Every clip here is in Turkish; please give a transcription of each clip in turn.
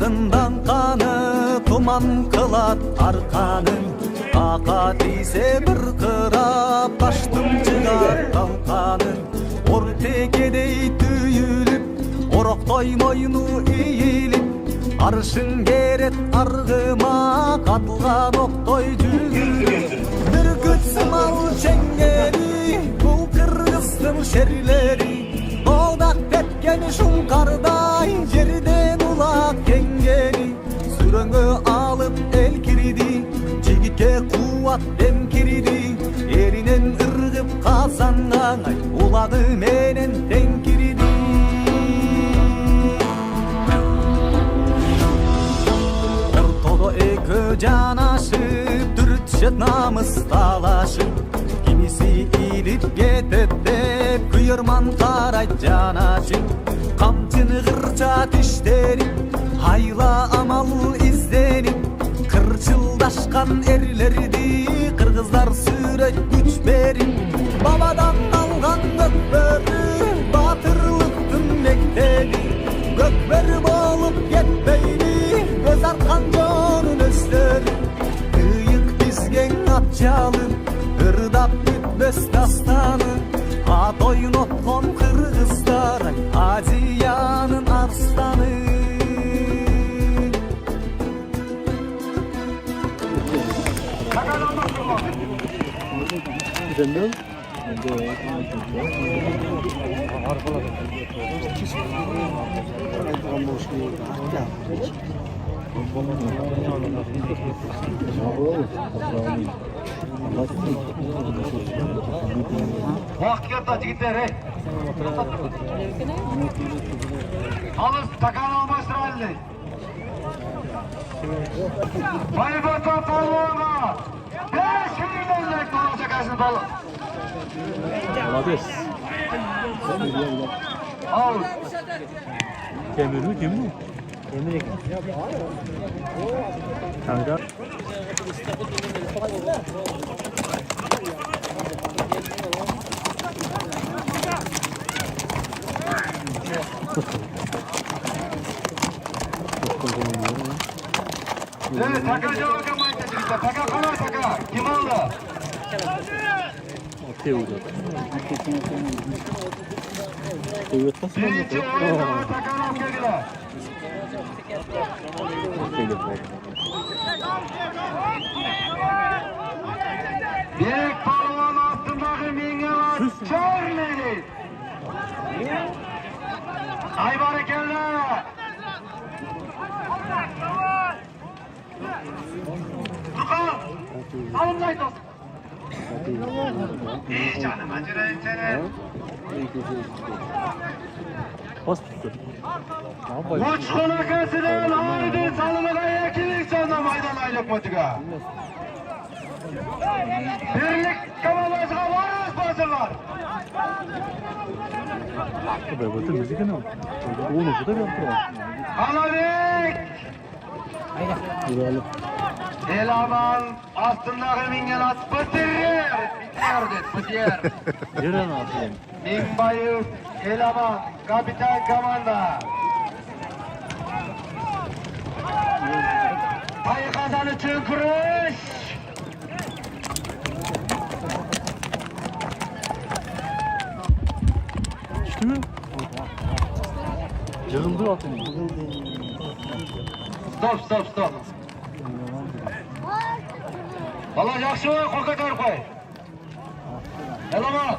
Артından қаны тұман қылат арқаның, ақа тисе бір қырап таштың жығар қалқаның. Ортекедей түйіліп, орақтай мойны иіліп, аршын керет арғыма қатылған оқтай жүгіріп. Бір күтсімал чеңгері, бұл қырғыздың шерлері, Оğdak tetkeni şunkarday, yerden ulak kengeri. Süröngü alıp el kiridi, jigitke kuvat dem kiridi. Erinen ırgıp kazangan, uladı menen den kiridi. Ortada ekö janaşıp, dürtşet namız talaşıp, kimisi ilip ketet dep, kıyırman karayt janachın. Kamçını kırça tişterip, hayla amal izdenip, kırçıldaşkan erlerdi kırgızlar sürek güç berip. Babadan algan gökbörü, batırlıktın mekteli, gökbörü bolup yetmeyli, göz arkan jonun özleri. Kıyık bizgen atçalım, ırdap bitmez dastanı, at oynatkan kırgızlar, Aziyanın arslanı. Güzel. Vakit jigitler, hey. Alız takan olmaz ralli. Baybata palvona. 5 milyonluk olacak aslında balık. Молодец. Al. Temir mi? Temir ekin. Kanka. Evet, taka cevap yapmayın kesinlikle. Taka kolay taka. Kim aldı? Birinci oyunda takan geldiler. Büyük palvan altındaki mingeler çörmeli. Ay barekeller. Tukan. Alın kayıt olsun. İyi canım acele etsene. Hospital. Uçkun akasının aydın salımına yekilik sonunda maydanaylık motika. Birlik kavalaşa varız basırlar. Batı müzik ne? Onu bu da yaptı. Anabek! Elaman astındaki mingelat bitirir. Bitirir. Yürü ne yapayım? Minbayıf, Elaman, kapitan komanda. Payı kazan için kırış. İşte mi? Yığıldı atın. Stop. Valla yaxşı var, korkatar koy. Elaman.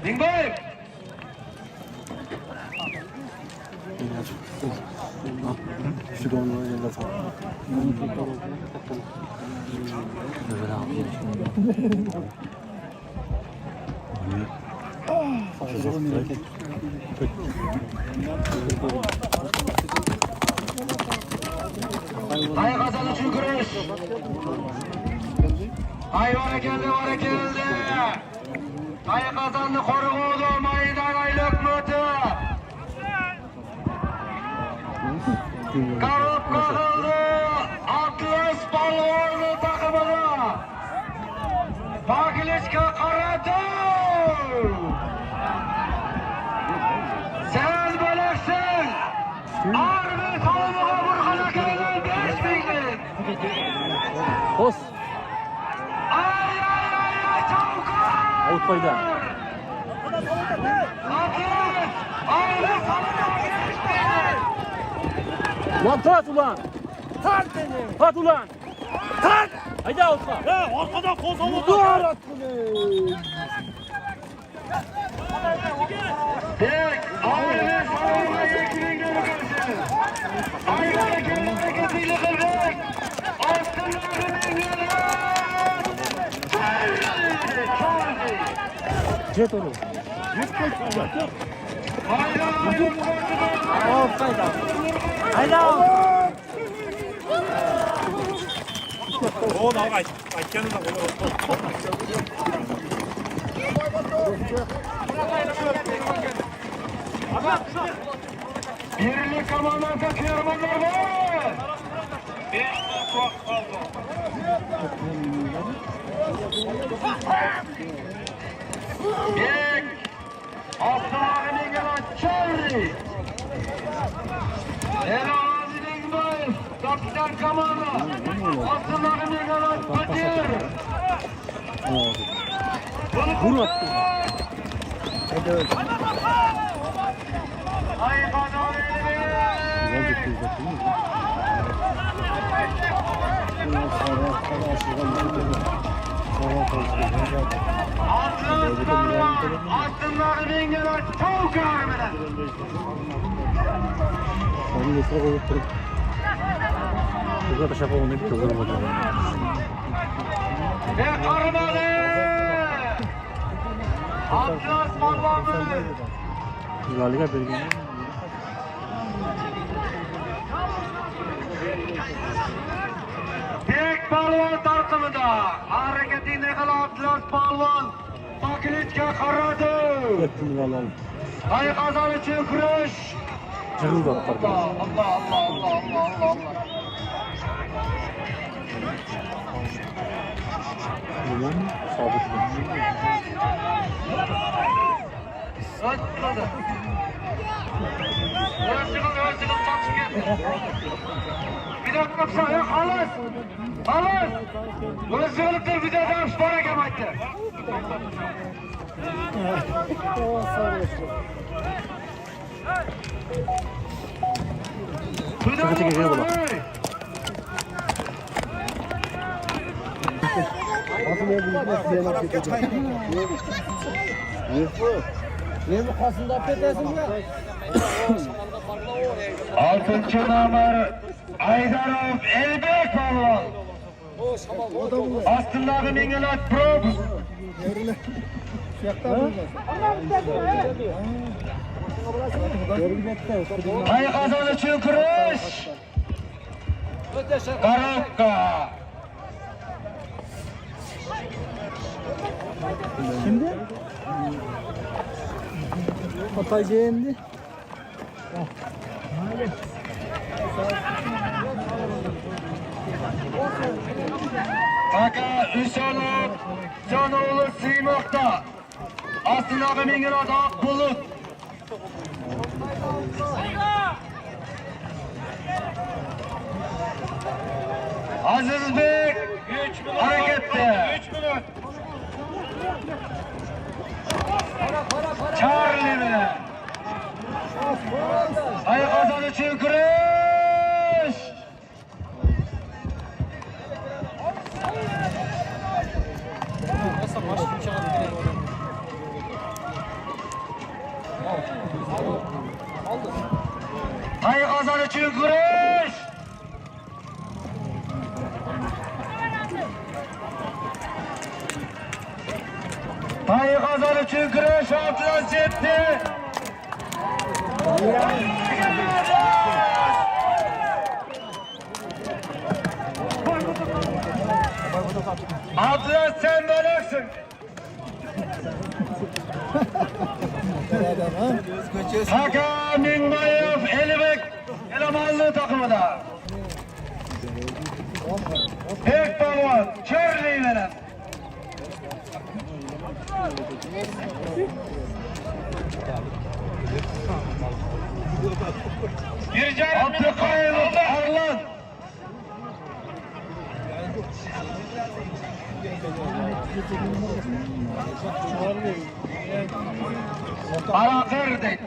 Minbayıf. Şurada onlara yerler sağ. Böyle abi. Ay kazanı çükürüş. Ay var geldi. Ay kazandı koruğudu maydan aylık mötü. Kalıp kakıldı Atlas Balvarlı takımına. Pakiliçka Karatu. Sen böleksin. Arvid Kos. Outbayda. Ulan tat ulan. Tat dedim. Tat ulan. Tat. Haydi outba. Ya arkadan kos oldu. Dur at bunu. Tek, aileler sarayına yekimin görürsün. Ayrıca kendi hareketiyle kıldık. Aslında ürünün Jet onu. Outbayda. Haydi out. O da aytkanı da olur. birlik kamandan takıyorum onları. Gek. Aslanın gelen Charlie. Elazığ'ın bayım. Kapitan kamanı. Aslanın gelen Kadir. Vur attı. Ay bana verin. Altınların gelen çok ağrımına. Onu yesine koyup durup. Burada da şaka onu bir kızarım hocam. Ve karmalı. Atlas parmağımı. Galiba bir gün. Tek balon tartımında. Hareketinde kalan Atlas balon. Makinetke karadı. Ettim alalım. Ay kazan için kırış. Cırıl da atlar. Allah Allah Allah Allah Allah Allah. Ulan sabit. Ötmedi. Özgül çatışık et. Bir dakika sana halas. Halas. Özgürlükte bir de daha spora gelmekte. Çekil çekil gel bana. Altıncı numara Aydarov Elbek Balvan. Aslında Mingelat Prob. Ay kazanı için kırış. Karakka. Şimdi? Hataycı yendi. Kaka Üsonov Canoğlu Simak'ta. Aslında Mingelat Akbulut. Azizbek harekette. 3 minut. Charlie mi? Ay kazan için kırış. Ay kazan için kırış. Ay kazan için kırış. Atlas yetti. Atlas sen bölüksün. Hakan Minbayev Elibek elemanlı takımında. Tek balon Charlie veren. Abdülkayyum Arlan. Arakır deydi.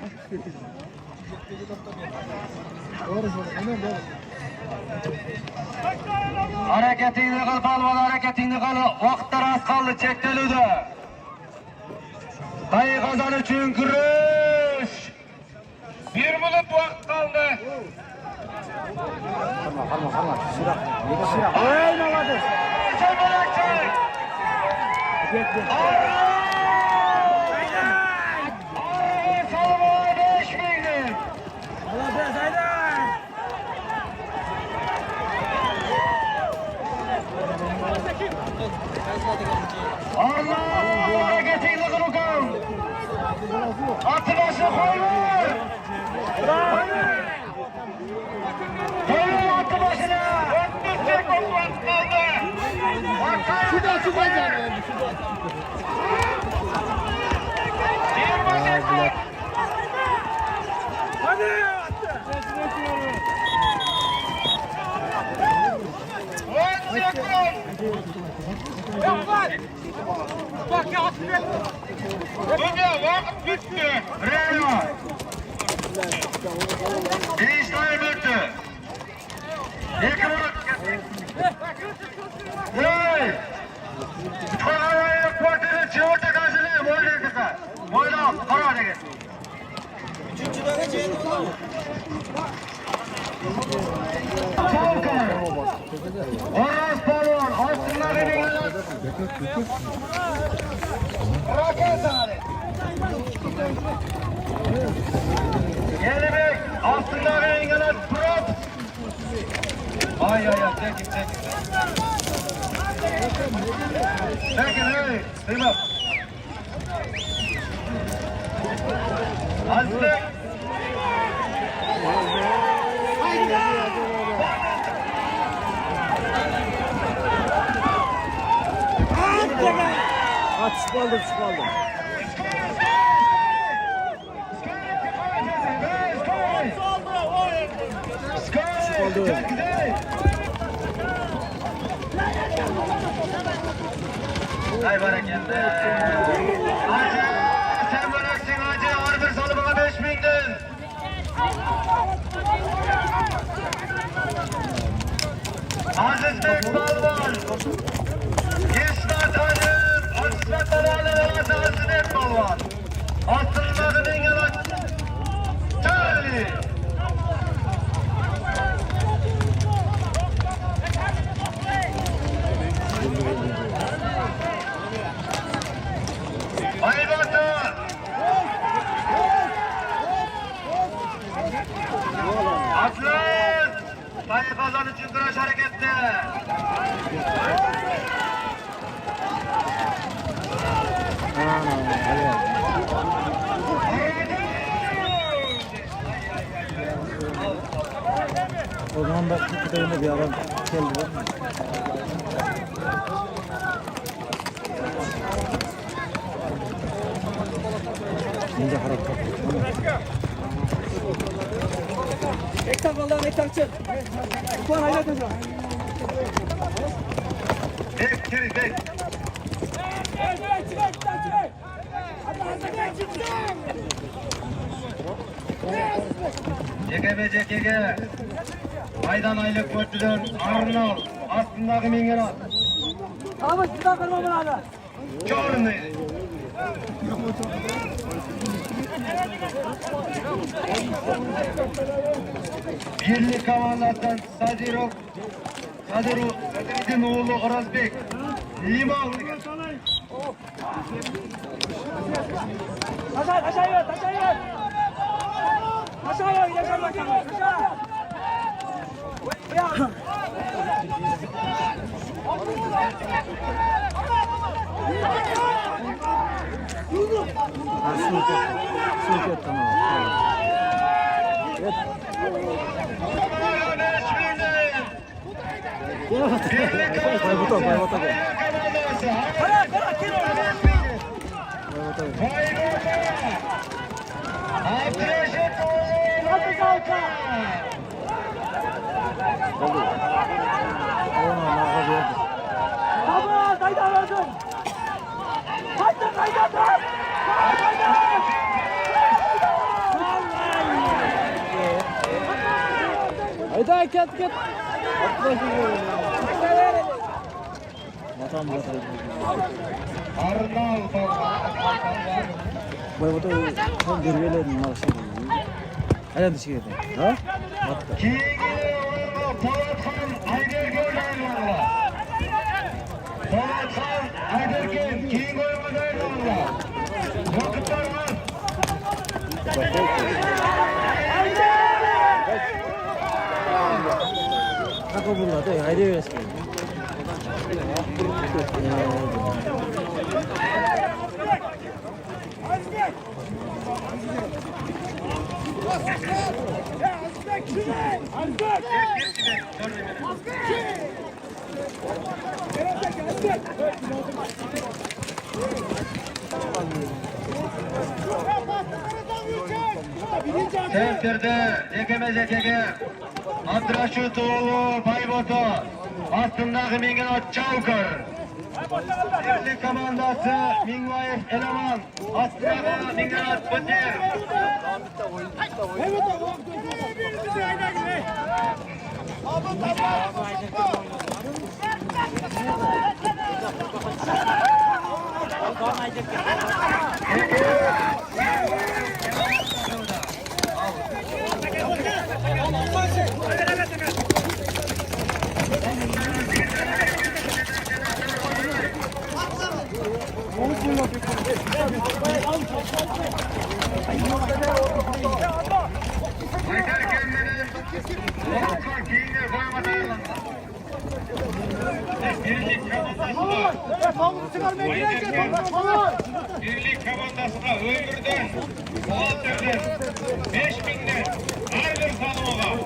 Hareketini kıl palvan, hareketini kıl. Vaktlar az kaldı, çektelüde. Dayı kazan için kırış. 1 minut vakt kaldı. Oynamadı. Çabuk çek. Salma 5 miydi? Allah hareketini kıl bakalım. Atı başı koyma. Koyun atı başına. Öpmüşsek o vakt kaldı. Şurada canım. Vakit bitti. Reyna. İşler bitti. İlk olarak. Hey! Karayı kuarteli çiğorta karşılığı. Boyla kısa. Boyla al. Karayı gel. Orası balon. Altınlar benim. Raket tane. Gelibek. Altınlar benim. Prop. Ay çekin. Çekin hey. Kıyma. Azlık. Çıkaldım. Hay bereketli. Hacı, sen bıraksın hacı. Ardır salı bana 5.000'din. Aziz Bek Balvan. İsmet Hacı. İsmet Babalı. Aziz Bek Balvan. Aslında bin yıl. Charlie. Aybatı. Aslan. Dayı kazan için kıraç hareketli. O zaman bak bu kadarında bir adam geldi. Ninja hareket. Ektak Allah'ın ektak çık. Kuan hayret hocam. Bek. CGB. Aydan aylık kötüden Arnal. Aslındaki mingerat. Abi sizden kalma bana. Çornu. Birlik kamanlardan Sadir'in oğlu Orazbek. Limon. Aşağıya. Aşağıya gidelim bakalım. Aşağı. Su tamam. Bayvata gel. Baba, dayı da verdin. ket. Arnal keyingi o'yinga Po'latxon Ayderga o'ynaydilar. Po'latxon Ayderga keyingi o'yinga o'ynaydilar. Vaqtlar var. Sentirde Ekemezekege Abdurashitoğlu Bayboto Astındaki Mingenot Çavkar Birlik komandası Mingvayev Eleman Astındaki Mingenot Bıdır Birlik komandasına ömürden, Walter'den, 5000'den her bir tanımağa.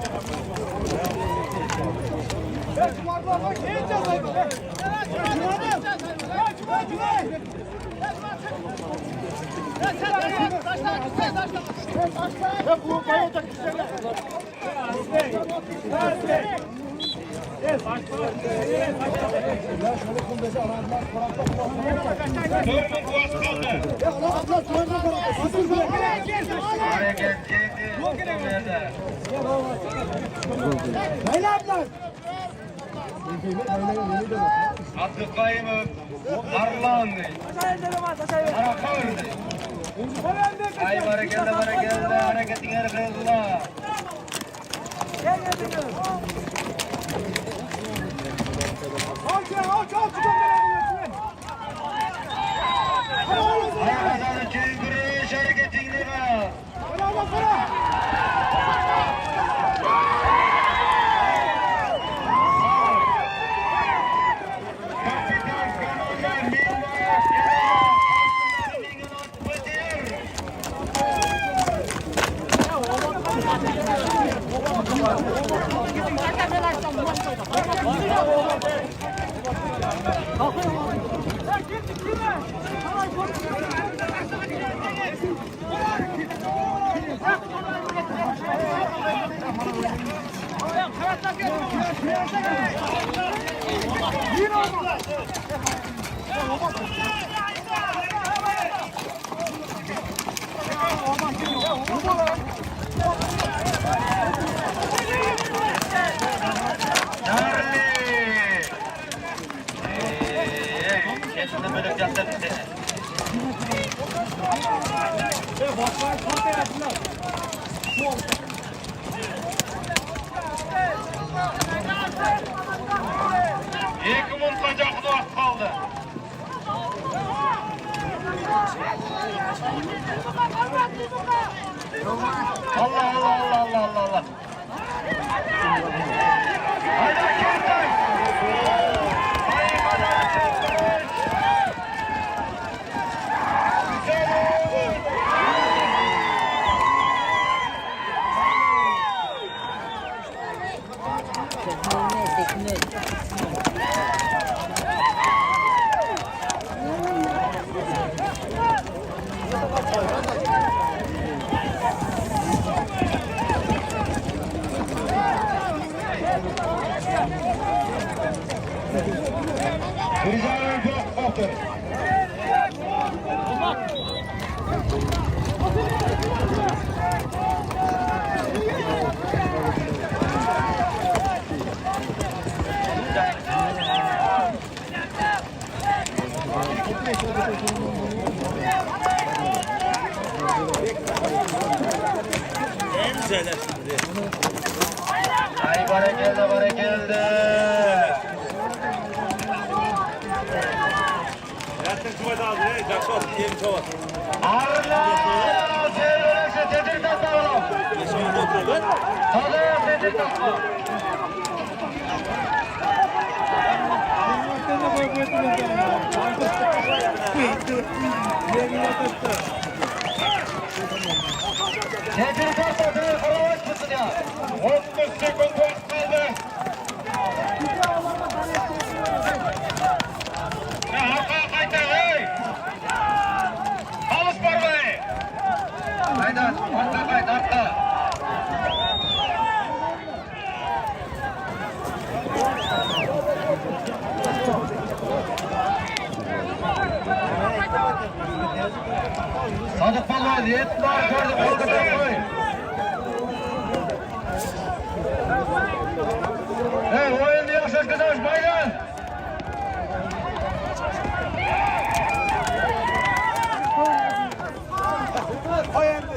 Abdülkayımov, Arlan, Arakar, ay barakalla hareketine kızla. Ayaklarını çevirmiş hareketine bak. kaldı. Allah Allah Allah Allah Allah Allah. Haydi Kertay. Ay barakelde. Zaten çuvat aldı. Jackpot diye bir çuvat. Allah! Seyrelese tedir tatalım. Hadi tedir tatalım. Tedir tatalım. Kurabaş mısın ya? 30 sekund vakit kaldı. Ya arkaya kaydı hey! Alış parmayı! Haydi arka kaydı arka. Sadık Palvan 70 gördük Kolkata koy. Hey oyunu yaxshi o'tkazamiz maydan. Koy endi.